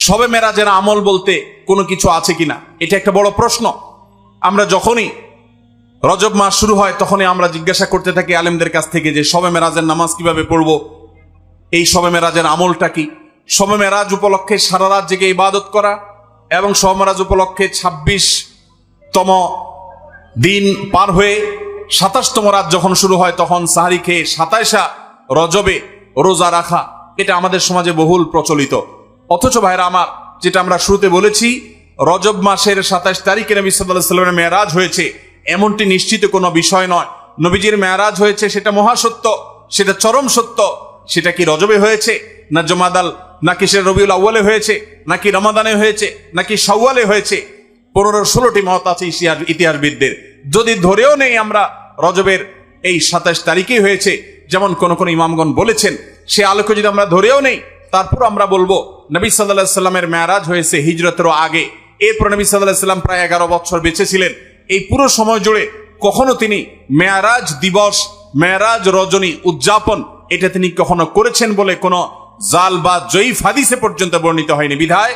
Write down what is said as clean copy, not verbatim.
শবে মেরাজের আমল বলতে কোনো কিছু আছে কিনা, এটা একটা বড় প্রশ্ন। আমরা যখনই রজব মাস শুরু হয় তখনই আমরা জিজ্ঞাসা করতে থাকি আলেমদের কাছ থেকে যে শবে মেরাজের নামাজ কিভাবে পড়বো, এই শবে মেরাজের আমলটা কি। শবে মেরাজ উপলক্ষে সারা রাত জেগে ইবাদত করা এবং শবে মেরাজ উপলক্ষে 26তম দিন পার হয়ে 27তম রাত যখন শুরু হয় তখন সাহারি খেয়ে 27 রজবে রোজা রাখা, এটা আমাদের সমাজে বহুল প্রচলিত। অথচ ভাইরা আমার, যেটা আমরা শুরুতে বলেছি, রজব মাসের 27 তারিখে নবী সাল্লাল্লাহু আলাইহি ওয়াসাল্লামের মেরাজ হয়েছে এমনটি নিশ্চিত কোনো বিষয় নয়। নবীজির মেরাজ হয়েছে সেটা মহাসত্য, সেটা চরম সত্য। সেটা কি রজবে হয়েছে, না জমাদাল, নাকি সে রবিউল আউয়ালে হয়েছে, নাকি রমাদানে হয়েছে, নাকি শাওয়ালে হয়েছে, 15-16টি মত আছে ইতিহাসবিদদের। যদি ধরেও নেই আমরা রজবের এই 27 তারিখেই হয়েছে, যেমন কোন কোন ইমামগণ বলেছেন, সে আলোকে যদি আমরা ধরেও নেই, তারপর আমরা বলবো নবী সাল্লাল্লাহু আলাইহি সাল্লামের মেরাজ হয়েছে হিজরতেরও আগে। এরপর নবী সাল্লাল্লাহু আলাইহি সাল্লাম প্রায় 11 বছর বেঁচে ছিলেন। এই পুরো সময় জুড়ে কখনো তিনি মেরাজ দিবস, মেরাজ রজনী উদযাপন এটা তিনি কখনো করেছেন বলে কোনো জাল বা জয়ীফ হাদিসে পর্যন্ত বর্ণিত হয়নি। বিধায়